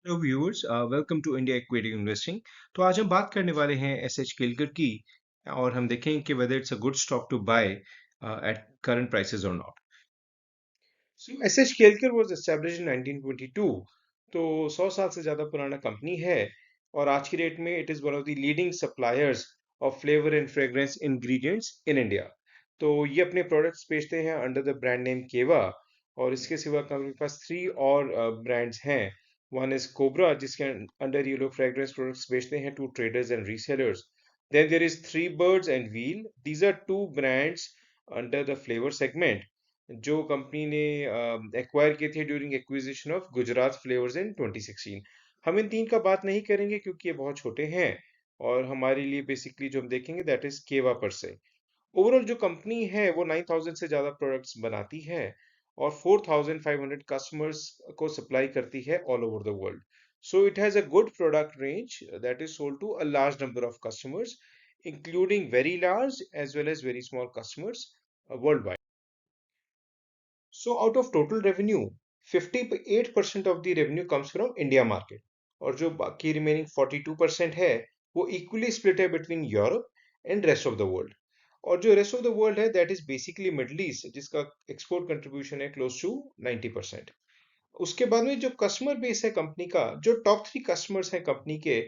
Hello viewers, welcome to India equity investing. तो आज हम बात करने वाले हैं एसएच केलकर की और हम देखेंगे कि whether it's a good stock to buy at current prices और not. So SH Kelkar was established in 1922। तो 100 साल से ज़्यादा पुराना कंपनी है और आज की डेट में it is one of the leading suppliers of flavour and fragrance ingredients in India. तो ये अपने प्रोडक्ट्स बेचते हैं अंडर द ब्रांड नेम केवा। और इसके सिवा कंपनी के पास 3 और ब्रांड्स हैं। वन इज कोबरा, जिसके अंडर ये लोग फ्रेग्रेंस प्रोडक्ट्स बेचते हैं to traders and resellers. Then there is three birds and wheel, these are two brands under the flavour segment जो कंपनी ने एक्वायर किए थे during acquisition of Gujarat flavours in 2016। हम इन तीन का बात नहीं करेंगे क्योंकि ये बहुत छोटे हैं और हमारे लिए बेसिकली जो हम देखेंगे दैट इज केवा पर से। ओवरऑल जो कंपनी है वो 9,000 से ज्यादा प्रोडक्ट्स बनाती है और 4,500 कस्टमर्स को सप्लाई करती है all over the world. So it has a good product range that is sold to a large number of customers, including very large as well as very small customers worldwide. So out of total revenue, 58% of the revenue comes from India market और जो बाकी remaining 42% है वो equally split है between Europe and rest of the world। और जो rest of the world है that is basically Middle East जिसका export contribution है close to 90%। उसके बाद में जो कस्टमर बेस है कंपनी का, जो टॉप 3 कस्टमर्स हैं कंपनी के,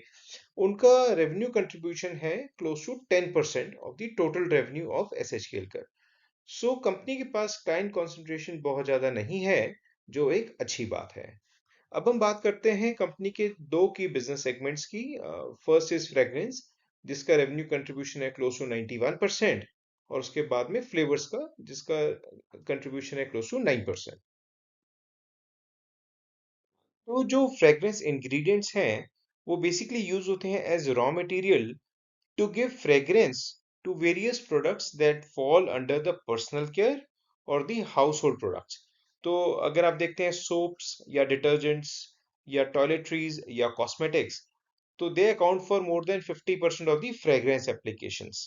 उनका रेवेन्यू कंट्रीब्यूशन है close to 10% of the total revenue of SH Kelkar. So company के पास क्लाइंट कंसंट्रेशन बहुत ज्यादा नहीं है, जो एक अच्छी बात है। अब हम बात करते हैं कंपनी के दो की बिजनेस सेगमेंट्स की। फर्स्ट इज फ्रेग्रेंस, जिसका रेवेन्यू कंट्रीब्यूशन है क्लोज टू 91%। और उसके बाद में फ्लेवर्स का, जिसका कंट्रीब्यूशन है क्लोज टू 9%। तो जो फ्रेग्रेंस इंग्रेडिएंट्स हैं वो बेसिकली यूज होते हैं as raw material to give fragrance to various products that fall under the personal care or the household products। तो अगर आप देखते हैं soaps या detergents या toiletries या cosmetics, तो they account for more than 50% of the fragrance applications।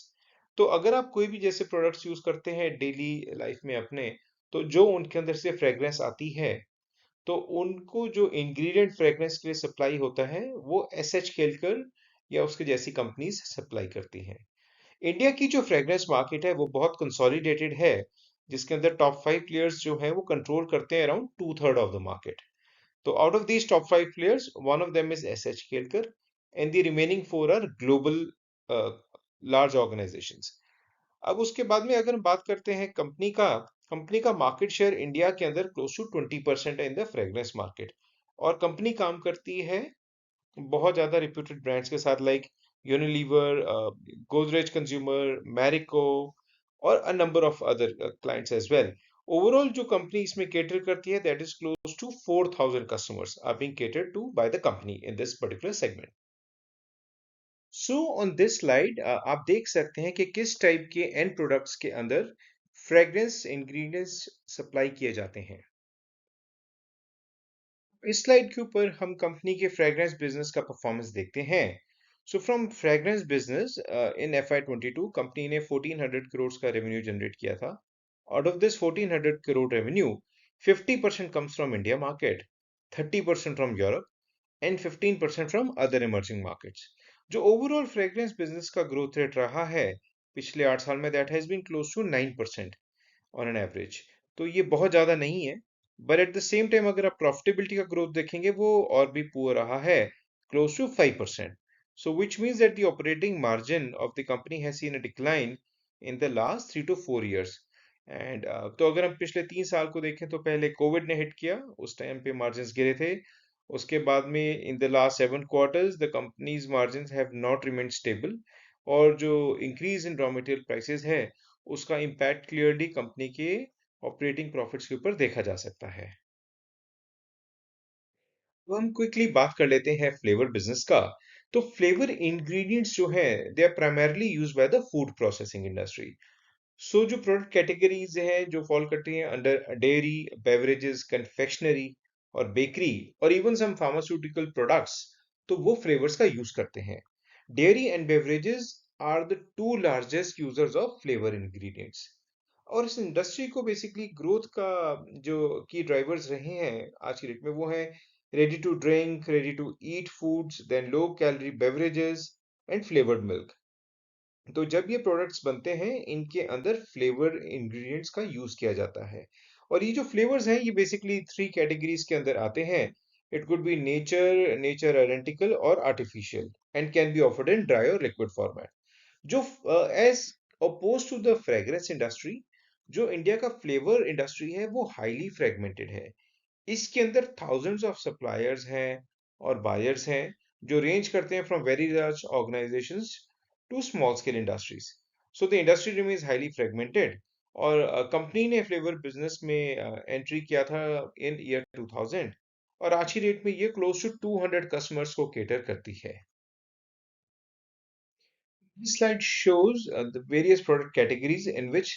तो अगर आप कोई भी जैसे प्रोडक्ट्स यूज करते हैं डेली लाइफ में अपने, तो जो उनके अंदर से फ्रेग्रेंस आती है तो उनको जो इंग्रेडिएंट फ्रेग्रेंस के लिए सप्लाई होता है वो एसएच केलकर या उसके जैसी कंपनीज सप्लाई करती हैं। इंडिया की जो फ्रेग्रेंस मार्केट है वो बहुत कंसोलिडेटेड है, जिसके अंदर टॉप 5 प्लेयर्स जो हैं वो कंट्रोल करते हैं अराउंड 2/3 ऑफ द मार्केट। तो out of these top 5 players, one of them is SH Kelkar and the remaining 4 are global large organisations. अब उसके बाद में अगर हम बात करते हैं कंपनी का मार्केट शेयर इंडिया के अंदर क्लोज टू 20% है इन द फ्रेग्रेंस मार्केट। और कंपनी काम करती है बहुत ज्यादा रिप्यूटेड ब्रांड्स के साथ, like Unilever, Godrej consumer, Marico और a number of other clients as well. Overall जो कंपनी इसमें केटर करती है that is close to 4,000 customers are being catered to by the company in this particular segment. So on this slide आप देख सकते हैं कि किस टाइप के एंड प्रोडक्ट्स के अंदर फ्रेग्रेंस इंग्रेडिएंट्स सप्लाई किए जाते हैं। इस स्लाइड के ऊपर हम कंपनी के फ्रेग्रेंस बिजनेस का परफॉर्मेंस देखते हैं। So from fragrance business in FY22 company ने 1400 करोड़ का रेवेन्यू जनरेट किया था। Out of this 1400 crore revenue, 50% comes from India market, 30% from Europe and 15% from other emerging markets. जो ओवरऑल फ्रेग्रेंस बिजनेस का ग्रोथ रेट रहा है पिछले 8 साल में, that has been close to 9% on an average. तो ये बहुत ज्यादा नहीं है, but at the same time अगर आप प्रॉफिटेबिलिटी का ग्रोथ देखेंगे वो और भी पुअर रहा है, close to 5%। So which means that the operating margin of the company has seen a decline in the last 3 to 4 years। And तो अगर हम पिछले 3 साल को देखें तो पहले कोविड ने हिट किया, उस टाइम पे मार्जिन गिरे थे। उसके बाद में इन the last 7 quarters the companies margin have not remain stable. और जो increase in raw material prices है उसका इम्पैक्ट क्लियरली कंपनी के ऑपरेटिंग प्रॉफिट्स के ऊपर देखा जा सकता है। तो हम क्विकली बात कर लेते हैं फ्लेवर बिजनेस का। तो फ्लेवर इंग्रेडिएंट्स जो है they are primarily used by the food processing industry. So जो प्रोडक्ट कैटेगरीज हैं जो फॉल करती हैं अंडर डेयरी, बेवरेजेस, कन्फेक्शनरी और बेकरी और इवन सम फार्मास्यूटिकल प्रोडक्ट्स, तो वो फ्लेवर्स का यूज करते हैं। Dairy and beverages are the two largest users of flavour ingredients. और इस इंडस्ट्री को बेसिकली ग्रोथ का जो की ड्राइवर्स रहे हैं आज की डेट में वो है ready to drink, ready to eat foods, then low calorie beverages and flavored milk. तो जब ये प्रोडक्ट्स बनते हैं इनके अंदर फ्लेवर इंग्रेडिएंट्स का यूज किया जाता है और ये जो फ्लेवर्स हैं ये बेसिकली थ्री कैटेगरीज के अंदर आते हैं. It could be nature identical और artificial and can be offered in dry और लिक्विड फॉर्मेट. जो as oppose to the fragrance industry, जो इंडिया का फ्लेवर इंडस्ट्री है वो हाईली फ्रेगमेंटेड है. इसके अंदर thousands ऑफ सप्लायर्स हैं और बायर्स हैं जो रेंज करते हैं from very large organisations to small scale industries. So the industry remains highly fragmented और कंपनी ने फ्लेवर बिजनेस में एंट्री किया था इन ईयर 2000 और आज की डेट में ये क्लोज टू 200 कस्टमर्स को केटर करती है. This slide shows the various product categories in which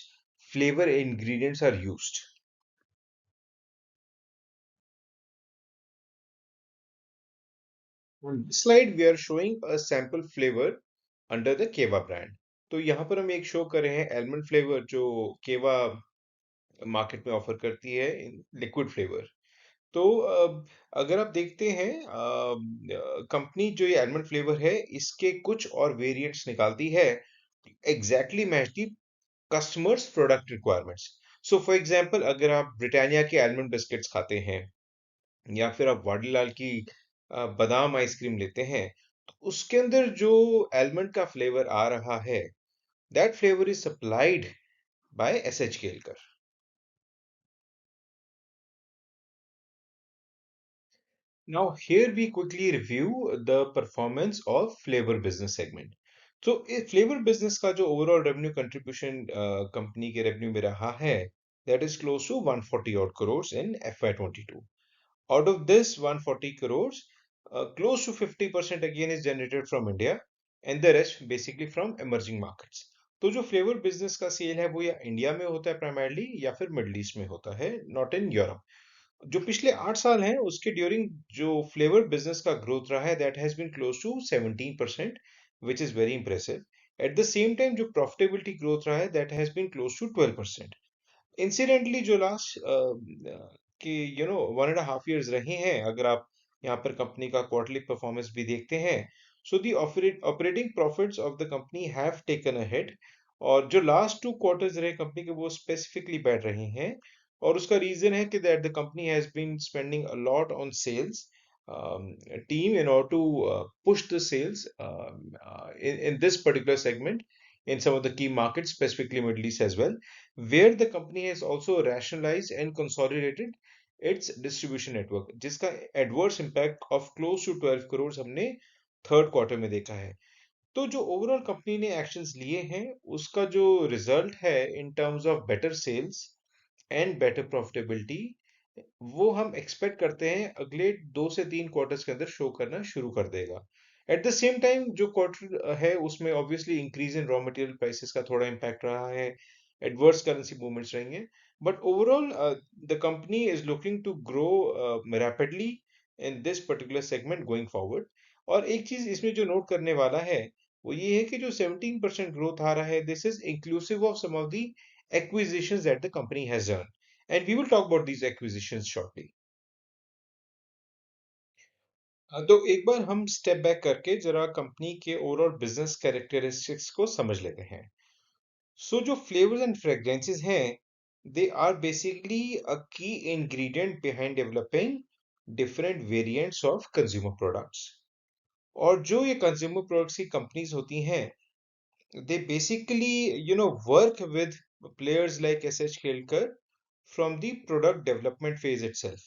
flavor ingredients are used. On this slide, we are showing a sample flavor under the Keva brand. तो यहाँ पर हम एक शो कर रहे हैं एलमंड फ्लेवर जो केवा मार्केट में ऑफर करती है इन लिक्विड फ्लेवर. तो अगर आप देखते हैं कंपनी जो ये एलमंड फ्लेवर है इसके कुछ और वेरिएंट्स निकालती है exactly match the customers product requirements. So for example अगर आप ब्रिटानिया के आलमंड बिस्किट्स खाते हैं या फिर आप वाडीलाल की बादाम आइसक्रीम लेते हैं तो उसके अंदर जो आलमंड का फ्लेवर आ रहा है that flavour is supplied by SH Kelkar. Now, here we quickly review the performance of flavor business segment. तो इस फ्लेवर बिजनेस का जो ओवरऑल रेवेन्यू कंट्रीब्यूशन कंपनी के रेवेन्यू में रहा है that is close to 140 odd crores in FY22. Out of this 140 crores, close to 50% again is generated from India and the rest basically from emerging markets. तो जो flavour business का cell है वो या इंडिया में होता है प्राइमरली या फिर मिडल ईस्ट में होता है, नॉट इन यूरोप. जो पिछले 8 साल हैं उसके ड्यूरिंग जो फ्लेवर बिजनेस का ग्रोथ रहा है that has been close to 17% which is very impressive. At the same time जो प्रॉफिटेबिलिटी ग्रोथ रहा है that has been close to 12%. Incidentally जो लास्ट कि 1.5 years रहे हैं अगर आप यहाँ पर कंपनी का क्वार्टरली परफॉर्मेंस भी देखते हैं so the operating profits of the company have taken a hit और जो लास्ट 2 quarters रहे कंपनी के वो स्पेसिफिकली बैठ रहे हैं और उसका रीजन है कि that the company has been spending a lot on sales team in order to push the sales in this particular segment in some of the key markets, specifically Middle East as well, where the company has also rationalized and consolidated its distribution network, जिसका adverse impact of close to 12 crores हमने third quarter में देखा है. तो जो overall company ने actions लिए हैं उसका जो रिजल्ट है in terms of better sales and better profitability वो हम एक्सपेक्ट करते हैं अगले 2 से 3 क्वार्टर्स के अंदर शो करना शुरू कर देगा. एट द सेम टाइम जो क्वार्टर है उसमें obviously increase in raw material prices का थोड़ा इम्पैक्ट रहा है, एडवर्स करेंसी मूवमेंट्स रहेंगे, but overall the company is looking to grow rapidly in this particular segment going forward. और एक चीज इसमें जो नोट करने वाला है वो ये है कि जो 17% ग्रोथ आ रहा है this is inclusive of some of the acquisitions that the company has done. And we will talk about these acquisitions shortly. तो एक बार हम स्टेप बैक करके जरा कंपनी के ओवरऑल बिजनेस कैरेक्टरिस्टिक्स को समझ लेते हैं. सो जो फ्लेवर्स एंड फ्रेग्रेंसेस हैं दे आर बेसिकली अ की ingredient behind developing different variants of consumer products. और जो ये कंज्यूमर प्रोडक्ट्स की कंपनीज होती हैं they basically work with players like SH Kelkar from the product development phase itself.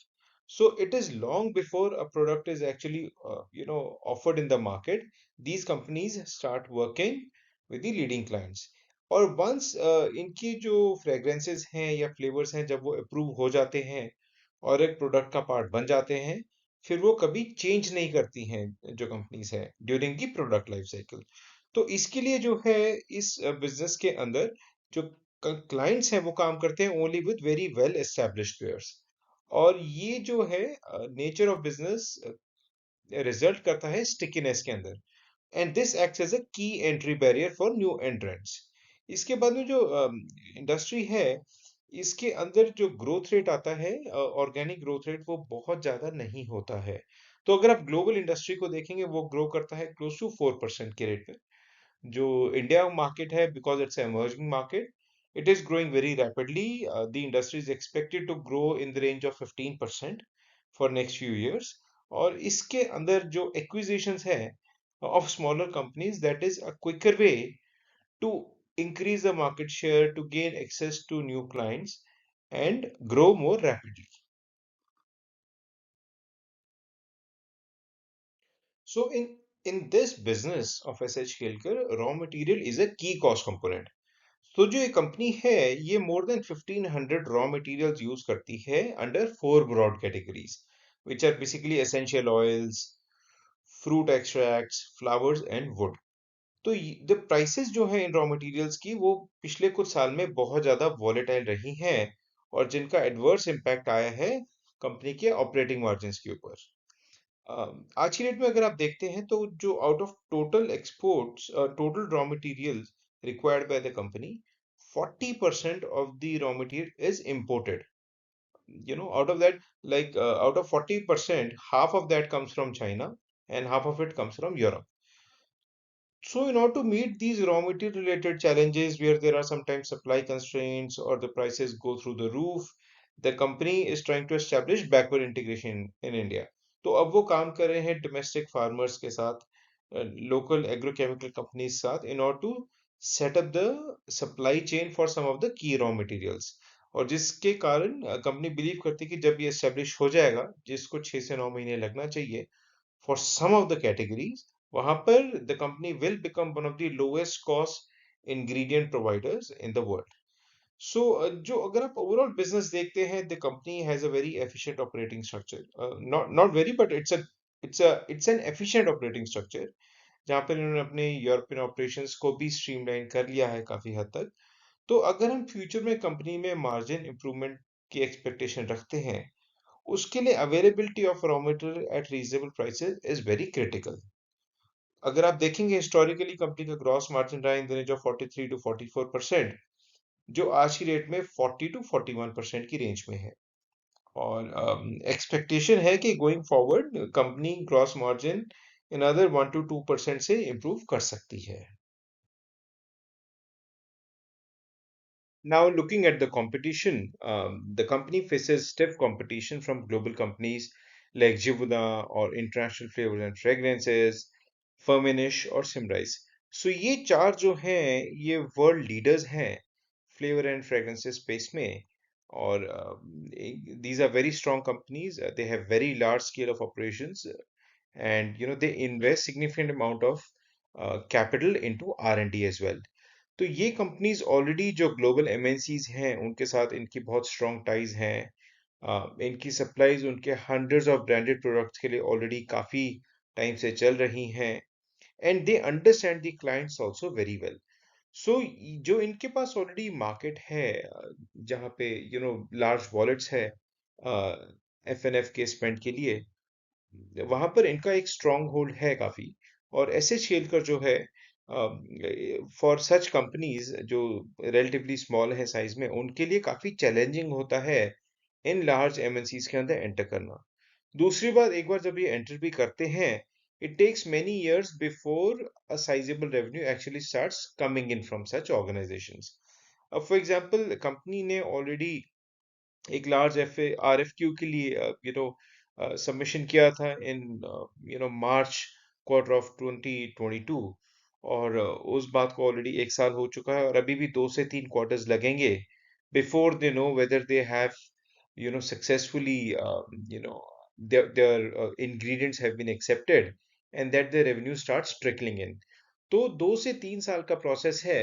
So it is long before a product is actually offered in the market. These companies start working with the leading clients. और once इनकी जो fragrances हैं या flavors हैं जब वो approve हो जाते हैं और एक प्रोडक्ट का पार्ट बन जाते हैं फिर वो कभी चेंज नहीं करती हैं जो कंपनीज है ड्यूरिंग की प्रोडक्ट लाइफ साइकिल. तो इसके लिए जो है इस बिजनेस के अंदर जो क्लाइंट्स हैं वो काम करते हैं only with very well established players. और ये जो है नेचर ऑफ बिजनेस रिजल्ट करता है स्टिकीनेस के अंदर and this acts as a key entry barrier for new entrants. इसके बाद में जो इंडस्ट्री है इसके अंदर जो ग्रोथ रेट आता है, ऑर्गेनिक ग्रोथ रेट, वो बहुत ज्यादा नहीं होता है। तो अगर आप ग्लोबल इंडस्ट्री को देखेंगे, वो ग्रो करता है क्लोज टू 4% के रेट पे। जो इंडिया मार्केट है, because it's emerging market, it is growing very rapidly. The industry is expected to grow in the range of 15% for next few years. और इसके अंदर जो एक्विजिशंस है of smaller companies, that is a quicker way to increase the market share, to gain access to new clients, and grow more rapidly. So, in this business of SH Kelkar, raw material is a key cost component. तो जो ये company है, ये more than 1500 raw materials use करती है under four broad categories, which are basically essential oils, fruit extracts, flowers and wood. तो the prices जो है इन रॉ मटेरियल्स की, वो पिछले कुछ साल में बहुत ज्यादा वॉलेटाइल रही हैं, और जिनका एडवर्स इम्पैक्ट आया है कंपनी के ऑपरेटिंग मार्जिन्स के ऊपर। आज की डेट में अगर आप देखते हैं, तो जो out of total exports, total raw materials required by the company, 40% of the raw material is imported. Out of that, out of 40%, half of that comes from China and half of it comes from Europe. So, in order to meet these raw material related challenges where there are sometimes supply constraints or the prices go through the roof, the company is trying to establish backward integration in India. तो अब वो काम कर रहे हैं domestic farmers के साथ, local agrochemical companies साथ, in order to set up the supply chain for some of the key raw materials. और जिसके कारण कंपनी बिलीव करती है कि जब ये एस्टेब्लिश हो जाएगा, जिसको 6 से 9 महीने लगना चाहिए, for some of the categories, वहां पर the company will become one of the lowest cost ingredient providers in the world. So, जो अगर आप overall business देखते हैं, the company has a very efficient operating structure. Not very, but it's an efficient operating structure, जहाँ पर इन्होंने अपने European operations को भी स्ट्रीमलाइन कर लिया है काफी हद तक। तो अगर हम फ्यूचर में कंपनी में मार्जिन इंप्रूवमेंट की एक्सपेक्टेशन रखते हैं, उसके लिए availability of raw material at reasonable prices is very critical. अगर आप देखेंगे हिस्टोरिकली, कंपनी का ग्रॉस मार्जिन रहा in the range of 43 to 44%, जो आज की डेट में 40 टू 41% की रेंज में है। और एक्सपेक्टेशन है कि going forward company gross margin in other 1 to 2% से इंप्रूव कर सकती है। Now, looking at the competition, the company faces stiff competition from global companies like Jivuna or International Flavors and Fragrances, Firmenich और Simrise. So ये चार जो हैं, ये वर्ल्ड लीडर्स हैं फ्लेवर एंड फ्रेग्रेंसेस स्पेस में। और these are very strong companies. They have very large scale of operations, and they invest significant amount of capital into R&D as well. तो ये कंपनीज ऑलरेडी जो global MNCs हैं, उनके साथ इनकी बहुत स्ट्रॉन्ग टाइज हैं। इनकी सप्लाईज उनके हंड्रेड्स ऑफ ब्रांडेड प्रोडक्ट्स के लिए ऑलरेडी काफी टाइम से चल रही हैं, and they understand the clients also very well. So जो इनके पास ऑलरेडी मार्केट है, जहाँ पे लार्ज वॉलेट्स है एफ के स्पेंड के लिए, वहां पर इनका एक स्ट्रॉन्ग होल्ड है काफी। और ऐसे शेल कर जो है, फॉर सच कंपनीज जो रिलेटिवली स्मॉल है साइज में, उनके लिए काफी चैलेंजिंग होता है इन लार्ज एमएनसीज के अंदर एंटर करना। दूसरी बात, एक बार जब ये एंटर भी करते हैं, it takes many years before a sizeable revenue actually starts coming in from such organisations. अब फॉर एग्जांपल, कंपनी ने ऑलरेडी एक लार्ज एफ आरएफक्यू के लिए सबमिशन किया था इन मार्च क्वार्टर ऑफ 2022। और उस बात को ऑलरेडी एक साल हो चुका है, और अभी भी 2 से 3 क्वार्टर्स लगेंगे before they know whether they have successfully their ingredients have been accepted, and that the revenue starts trickling in. तो 2 से 3 साल का प्रोसेस है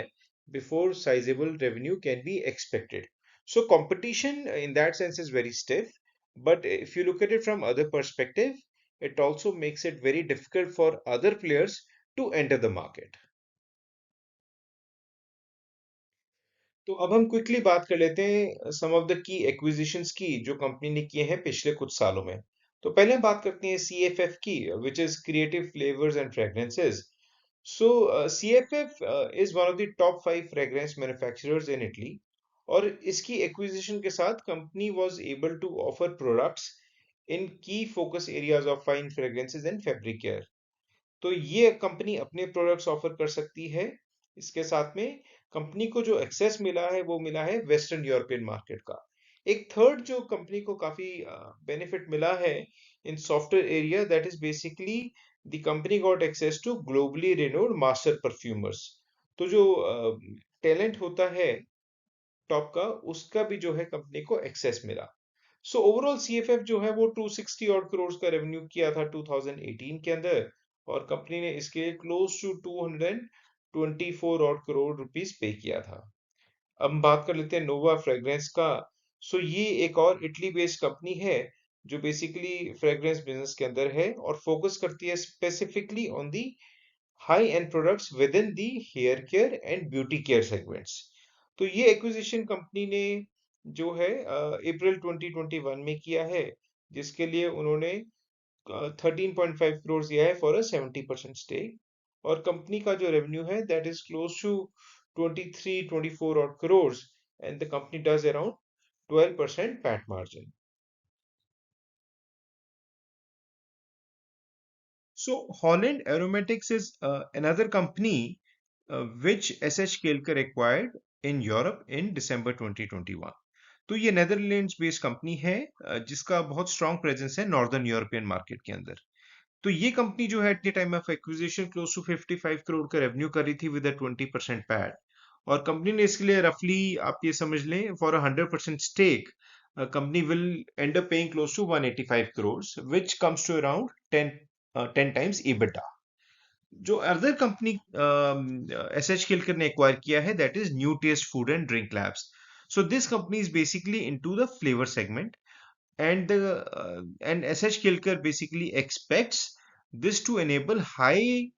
before sizable revenue can be expected. So competition in that sense is very stiff, but if you look at it from other perspective, it also makes it very difficult for other players to enter the market. तो अब हम quickly बात कर लेते हैं सम of the key acquisitions की, जो company ने किए हैं पिछले कुछ सालों में। तो पहले हम बात करते हैं CFF की, which is creative flavours and fragrances. So, CFF is one of the top 5 fragrance manufacturers in Italy. और इसकी एक्विजिशन के साथ company was able to offer products in key focus areas of fine fragrances and fabric care. तो ये company अपने products offer कर सकती है। इसके साथ में कंपनी को जो एक्सेस मिला है वो मिला है वेस्टर्न यूरोपियन मार्केट का। एक थर्ड जो कंपनी को काफी बेनिफिट मिला है in software area, that is basically the company got access to globally renowned master perfumers. तो जो टैलेंट होता है टॉप का, उसका भी जो है कंपनी को एक्सेस मिला। सो ओवरऑल सीएफएफ जो है वो 260 और करोड़ का रेवेन्यू किया था 2018 के अंदर, और कंपनी ने इसके लिए क्लोज टू 224 और करोड़ रुपीस पे किया था। अब हम बात कर लेते हैं नोवा फ्रेग्रेंस का। सो ये एक और इटली बेस्ड कंपनी है जो बेसिकली फ्रेग्रेंस बिजनेस के अंदर है और फोकस करती है specifically on the high end products within the hair care and beauty care segments. तो ये एक्विजिशन कंपनी ने जो है अप्रैल 2021 में किया है, जिसके लिए उन्होंने 13.5 करोड़ दिया है फॉर अ 70% स्टेक। और कंपनी का जो रेवेन्यू है दैट इज क्लोज टू 23-24 और crore, and the company does around 12% PAT margin. So Holland Aromatics is another company which SH Kelker acquired in Europe in December 2021. तो ये नेदरलैंड्स बेस्ड कंपनी है जिसका बहुत स्ट्रॉन्ग प्रेजेंस है northern European market के अंदर। तो ये कंपनी जो है at the time of acquisition close to 55 crore का रेवेन्यू कर रही थी विद अ 20% पैट, और कंपनी ने इसके लिए रफली आप ये समझ लें for 100% stake company will and up paying close to 185 crore which comes to around 10 times EBITDA। जो other company S H Kelkar ने एक्वायर किया है that is new taste food and drink labs. So this company is basically into the flavour segment, and SH Kilker basically expects this to enable high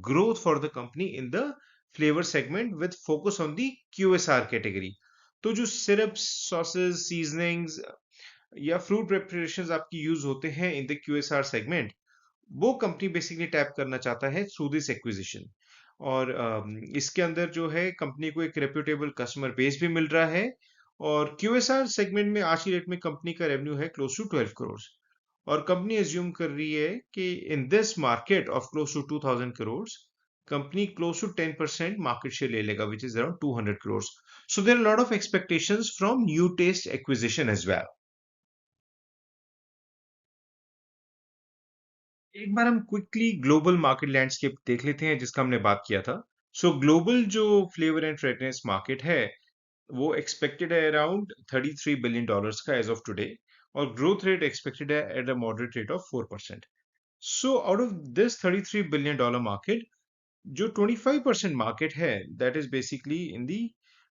growth for the company in the flavor segment with focus on the QSR category। तो जो syrups, sauces, seasonings या fruit preparations आपकी use होते हैं in the QSR segment, वो company basically tap करना चाहता है थ्रू दिस एक्विजिशन। और इसके अंदर जो है कंपनी को एक रेप्यूटेबल कस्टमर बेस भी मिल रहा है, और क्यूएसआर सेगमेंट में आज की डेट में कंपनी का रेवेन्यू है क्लोज टू 12 करोड़, और कंपनी एज्यूम कर रही है कि in this market of close to 2000 crore company close to 10% market share ले लेगा which is around 200 crore. So there are lot of expectations from new taste acquisition as well. एक बार हम क्विकली ग्लोबल मार्केट लैंडस्केप देख लेते हैं जिसका हमने बात किया था। सो ग्लोबल जो फ्लेवर एंड फ्रेग्रेंस मार्केट है वो एक्सपेक्टेड है अराउंड $33 बिलियन का एज ऑफ टुडे, और ग्रोथ रेट एक्सपेक्टेड है at a moderate rate of 4%। So out of this $33 billion market, जो 25% मार्केट है that is basically in the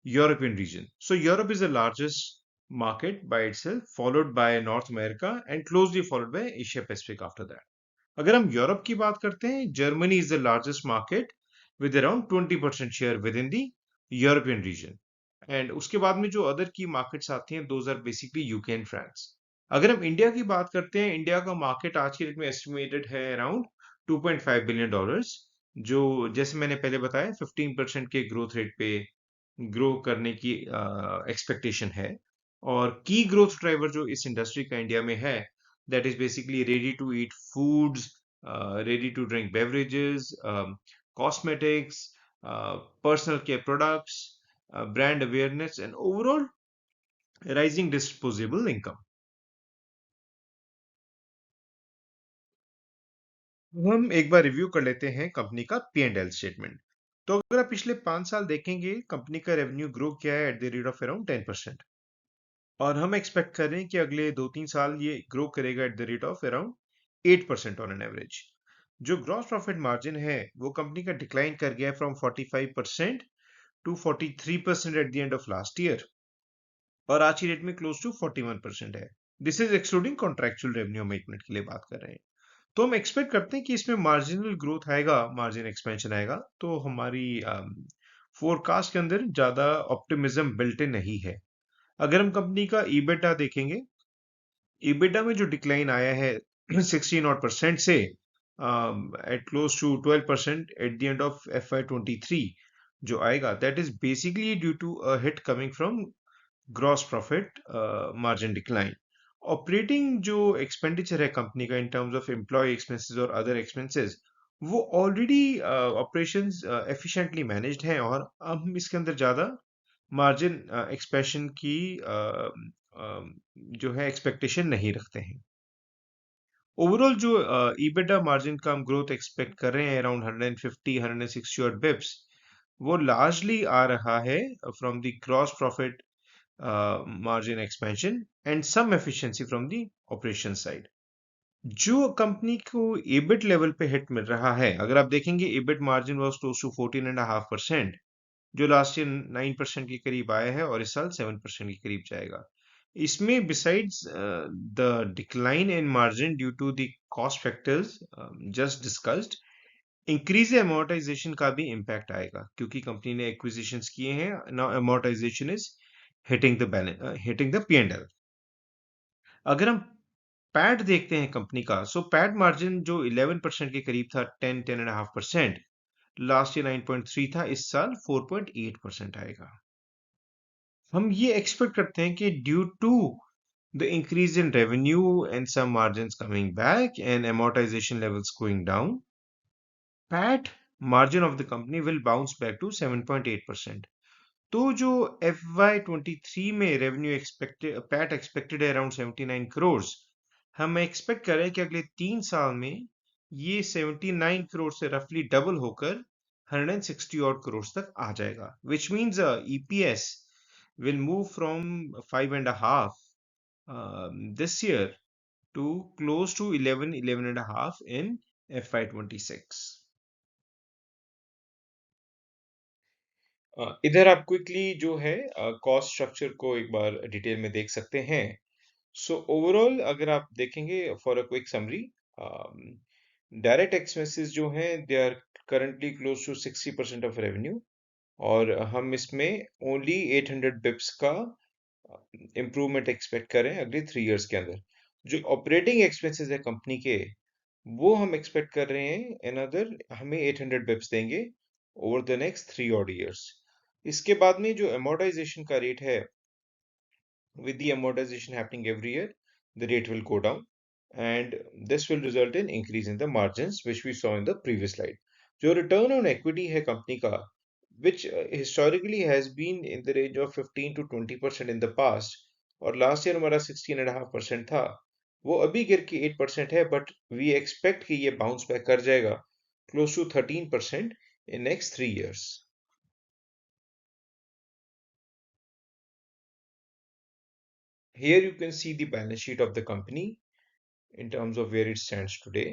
European region. So Europe is the largest market by itself, followed by North America and closely followed by Asia Pacific after that. अगर हम Europe की बात करते हैं, Germany is the largest market with around 20% share within the European region, and उसके बाद में जो अदर की मार्केट्स आती हैं those are basically UK and France. अगर हम इंडिया की बात करते हैं, इंडिया का मार्केट आज के डेट में एस्टिमेटेड है अराउंड $2.5 बिलियन, जो जैसे मैंने पहले बताया 15% के ग्रोथ रेट पे ग्रो करने की एक्सपेक्टेशन है। और की ग्रोथ ड्राइवर जो इस इंडस्ट्री का इंडिया में है that is basically ready to eat foods, ready to drink beverages, cosmetics, personal care products, brand awareness and overall rising disposable income. हम एक बार रिव्यू कर लेते हैं कंपनी का पी एंड एल स्टेटमेंट। तो अगर आप पिछले 5 साल देखेंगे, कंपनी का रेवेन्यू ग्रो किया है eight the rate of around 10%, और हम एक्सपेक्ट कर रहे हैं कि अगले 2-3 साल ये ग्रो करेगा at the rate of around 8% on an average. जो ग्रॉस प्रॉफिट मार्जिन है वो कंपनी का डिक्लाइन कर गया है from 45% to 43% at the end of last year, और आज की डेट में क्लोज टू 41% है। This is excluding contractual revenue, हम 1 मिनट के लिए बात कर रहे हैं। तो हम एक्सपेक्ट करते हैं कि इसमें मार्जिनल ग्रोथ आएगा, मार्जिन एक्सपेंशन आएगा, तो हमारी फोरकास्ट के अंदर ज्यादा ऑप्टिमिज्म बिल्ट इन नहीं है। अगर हम कंपनी का ईबिटा देखेंगे, ईबिटा में जो डिक्लाइन आया है 16% से at close to 12% at the end of FY23 जो आएगा, that is basically due to a hit coming from gross profit margin decline. Operating जो एक्सपेंडिचर है कंपनी का in terms of employ expenses और अदर एक्सपेंसेस, वो already operations efficiently managed हैं, और अब हम इसके अंदर ज़्यादा मार्जिन एक्सपेंशन की जो है एक्सपेक्टेशन नहीं रखते हैं। ओवरऑल जो EBITDA मार्जिन का हम ग्रोथ एक्सपेक्ट कर रहे हैं अराउंड 150 160 और बिप्स, वो लार्जली आ रहा है from the gross profit margin expansion and some efficiency from the operation side। जो कंपनी को EBIT लेवल पे हिट मिल रहा है, अगर आप देखेंगे EBIT margin was close to 14.5%, जो लास्ट ईयर 9% के करीब आया है और इस साल 7% के करीब जाएगा। इसमें besides the decline in margin due to the cost factors just discussed, increase amortization का भी इम्पैक्ट आएगा, क्योंकि कंपनी ने एक्विजिशंस किए हैं। Now amortization is hitting the P&L। अगर हम पैट देखते हैं कंपनी का, सो पैट मार्जिन जो 11% के करीब था, 10-10.5%, लास्ट ईयर 9.3 था, इस साल 4.8% आएगा। हम ये एक्सपेक्ट करते हैं कि due to the increase in revenue and some margins coming back and amortization levels going down, PAT margin of the company will bounce back to 7.8%। तो जो FY23 में रेवेन्यू एक्सपेक्टेड, पैट एक्सपेक्टेड है around 79 crore, हम expect कर रहे हैं कि अगले 3 साल में ये 79 करोड़ से रफली डबल होकर 160 और करोड़ तक आ जाएगा, which means EPS will move from 5.5 this year to close to 11.5 in FY26। इधर आप क्विकली जो है कॉस्ट स्ट्रक्चर को एक बार डिटेल में देख सकते हैं। सो ओवरऑल अगर आप देखेंगे, for a quick summary, direct expenses जो हैं they are currently close to 60% of revenue, और हम इसमें ओनली 800 बिप्स का इम्प्रूवमेंट एक्सपेक्ट करें अगले 3 इयर्स के अंदर। जो ऑपरेटिंग एक्सपेंसेस है कंपनी के, वो हम एक्सपेक्ट कर रहे हैं अनदर हमें 800 बिप्स देंगे over the next 3 odd years। इसके बाद में जो amortization का रेट है, with the amortization happening every year, the rate will go down, and this will result in increase in the margins, which we saw in the previous slide। जो return on equity है company का, which historically has been in the range of 15 to 20% in the past, और last year हमारा 16.5% था, वो अभी गिर के 8% है, बट वी एक्सपेक्ट कि ये बाउंस बैक कर जाएगा close to 13% in next 3 years। Here you can see the balance sheet of the company in terms of where it stands today।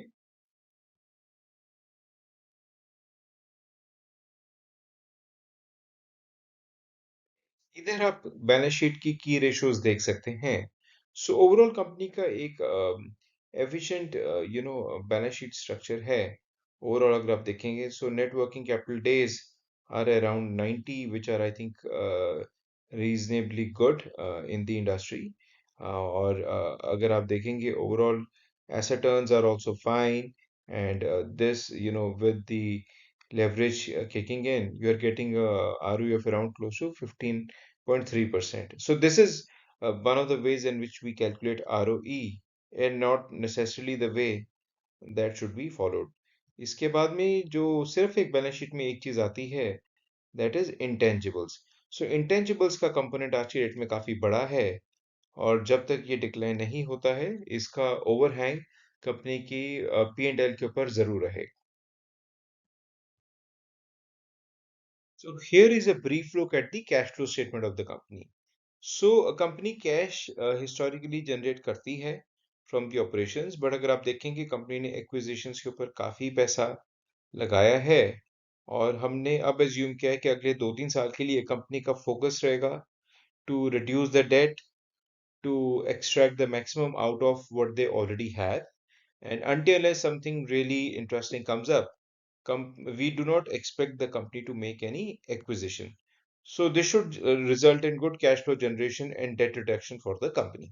इधर आप बैलेंस शीट की रेशियोज देख सकते हैं। सो ओवरऑल कंपनी का एक एफिशिएंट बैलेंस शीट स्ट्रक्चर है। Overall अगर आप देखेंगे, so net working capital days are around 90, which are I think reasonably good in the industry. और अगर आप देखेंगे overall asset turns are also fine, and this with the leverage kicking in, you are getting a ROE of around close to 15.3%। So this is one of the ways in which we calculate ROE, and not necessarily the way that should be followed। इसके बाद में जो सिर्फ एक balance sheet में एक चीज आती है, that is intangibles। So intangibles का कंपोनेंट आज की डेट में काफी बड़ा है, और जब तक ये डिक्लाइन नहीं होता है, इसका ओवरहैंग कंपनी की P&L के ऊपर जरूर रहेगा। So here is a brief look at the cash flow statement of the company। So a company cash historically generate करती है from the operations, but अगर आप देखेंगे कंपनी ने acquisitions के ऊपर काफी पैसा लगाया है, और हमने अब assume किया है कि अगले 2-3 साल के लिए कंपनी का फोकस रहेगा to reduce the debt, to extract the maximum out of what they already have, and until unless something really interesting comes up, we do not expect the company to make any acquisition। So this should result in good cash flow generation and debt reduction for the company।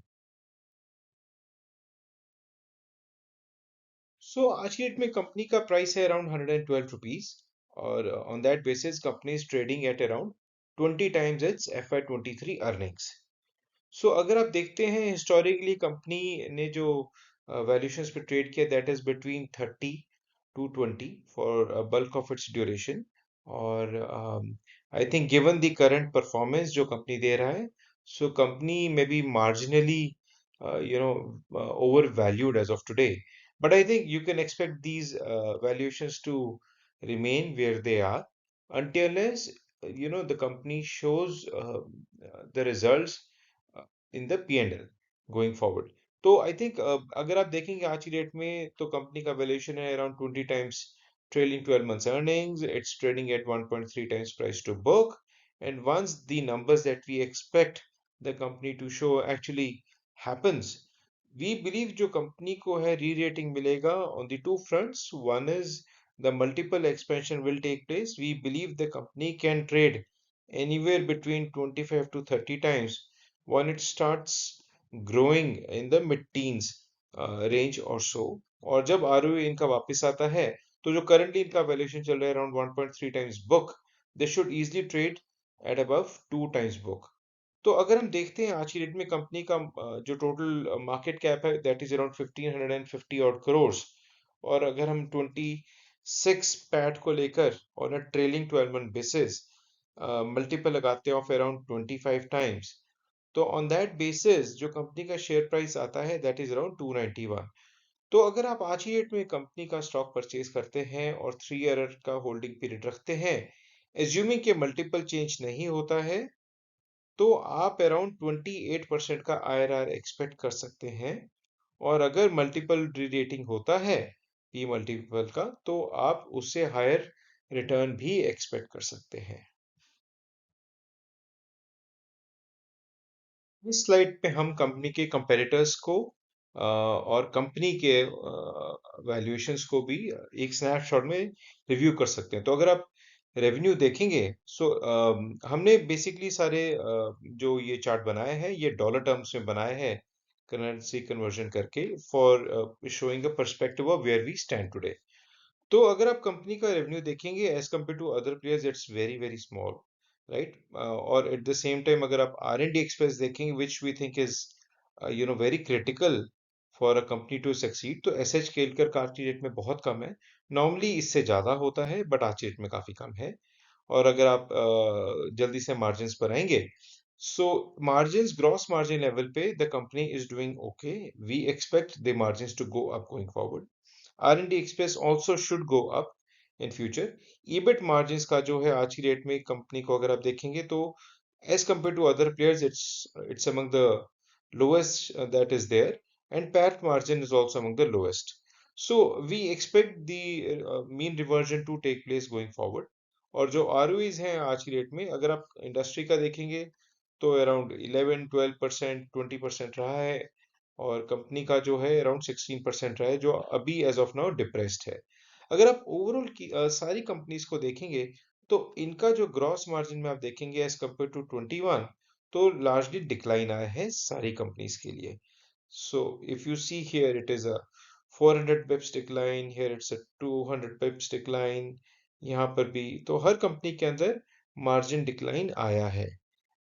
So आज की date में company का price है around 112 rupees, और on that basis company is trading at around 20 times its FY23 earnings. So अगर आप देखते हैं हिस्टोरिकली कंपनी ने जो वैल्यूएशंस पे ट्रेड किया that is between 30 to 20 for bulk of its duration और I think given the current performance जो कंपनी दे रहा है so company may be marginally over valued as of today but I think you can expect these valuations to remain where they are until unless the company shows the results in the P&L going forward. तो I think अगर आप देखेंगे आज की date में तो company का valuation है around 20 times trailing 12 months earnings. It's trading at 1.3 times price to book. And once the numbers that we expect the company to show actually happens, we believe जो कंपनी को है री रेटिंग मिलेगा on the two fronts. One is the multiple expansion will take place. We believe the company can trade anywhere between 25 to 30 times when it starts growing in the mid-teens range or so. और जब ROE इनका वापस आता है तो जो currently इनका valuation चल रहा है around 1.3 times book they should easily trade at above 2 times book तो अगर हम देखते हैं आज की डेट में कंपनी का जो टोटल मार्केट कैप है दैट इज अराउंड 1550 और करोड़ और अगर हम 26 पैट को लेकर on a trailing 12 month basis multiple लगाते हैं ऑफ अराउंड 25 टाइम्स तो ऑन दैट बेसिस जो कंपनी का शेयर प्राइस आता है दैट इज अराउंड 291 तो अगर आप आज ही डेट में कंपनी का स्टॉक परचेज करते हैं और 3 ईयर का होल्डिंग पीरियड रखते हैं एज्यूमिंग के मल्टीपल चेंज नहीं होता है तो आप अराउंड 28% का आईआरआर एक्सपेक्ट कर सकते हैं और अगर मल्टीपल री-रेटिंग होता है पी मल्टीपल का तो आप उससे हायर रिटर्न भी एक्सपेक्ट कर सकते हैं इस स्लाइड पे हम कंपनी के कंपेरेटर्स को और कंपनी के वैल्यूएशंस को भी एक स्नैपशॉट में रिव्यू कर सकते हैं तो अगर आप रेवेन्यू देखेंगे सो हमने बेसिकली सारे जो ये चार्ट बनाए हैं ये डॉलर टर्म्स में बनाए हैं करेंसी कन्वर्जन करके for showing a perspective of where we stand today तो अगर आप कंपनी का रेवेन्यू देखेंगे as compare to other players it's very very small right और एट द सेम टाइम अगर आप R&D एक्सपेंस देखेंगे which we think is very critical for a company to succeed तो एसएच केलकर का आज की डेट में बहुत कम है नॉर्मली इससे ज्यादा होता है बट आज की डेट में काफी कम है और अगर आप जल्दी से मार्जिन्स पर आएंगे so margins gross margin level पे the company is doing okay we expect the margins to go up going forward R&D expense also should go up in future. EBIT margins का जो है आज की डेट में company को अगर आप देखेंगे तो as compared to other players it's among the lowest that is there and PAT margin is also among the lowest. So we expect the mean reversion to take place going forward. और जो ROEs हैं आज की date में अगर आप industry का देखेंगे तो अराउंड 11 12% 20% रहा है और कंपनी का जो है अराउंड 16% रहा है जो अभी एज ऑफ नाउ डिप्रेस्ड है अगर आप ओवरऑल की सारी कंपनीज को देखेंगे तो इनका जो ग्रॉस मार्जिन में आप देखेंगे एज कम्पेयर टू 21 तो लार्जली डिक्लाइन आया है सारी कंपनीज के लिए so if you see here it is a 400 पिप्स decline here it's a 200 पिप्स decline यहाँ पर भी तो हर कंपनी के अंदर मार्जिन डिक्लाइन आया है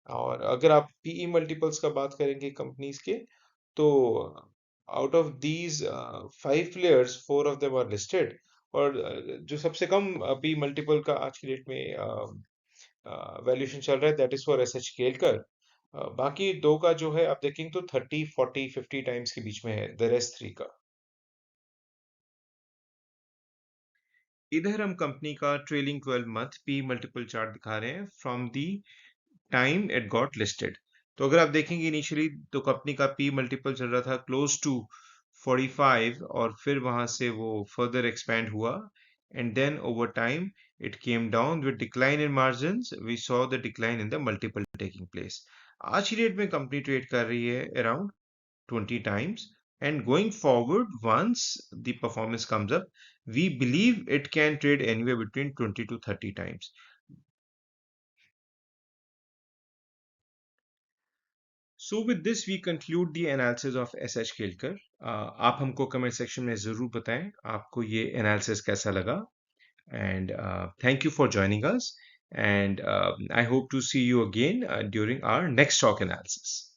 और अगर आप पीई मल्टीपल्स का बात करेंगे कंपनीज के तो out of these 5 players 4 of them are listed और जो सबसे कम पी मल्टीपल का आज की डेट में वैल्यूएशन चल रहा है that is for SH Kelkar बाकी दो का जो है आप देखेंगे तो 30 40 50 टाइम्स के बीच में है द रेस्ट 3 का इधर हम कंपनी का trailing 12 month P multiple chart दिखा रहे हैं from the time it got listed तो अगर आप देखेंगे इनिशियली तो कंपनी का पी मल्टीपल चल रहा था क्लोज टू 45 और फिर वहां से वो फर्दर एक्सपैंड हुआ and then over time it came down with decline in margins we saw the decline in the multiple taking place आज की डेट में कंपनी ट्रेड कर रही है around 20 times and going forward once the performance comes up we believe it can trade anywhere between 20 to 30 times So with this we conclude the analysis of SH Kelkar. आप हमको comment section में ज़रूर बताएं आपको ये analysis कैसा लगा and thank you for joining us and I hope to see you again during our next talk analysis.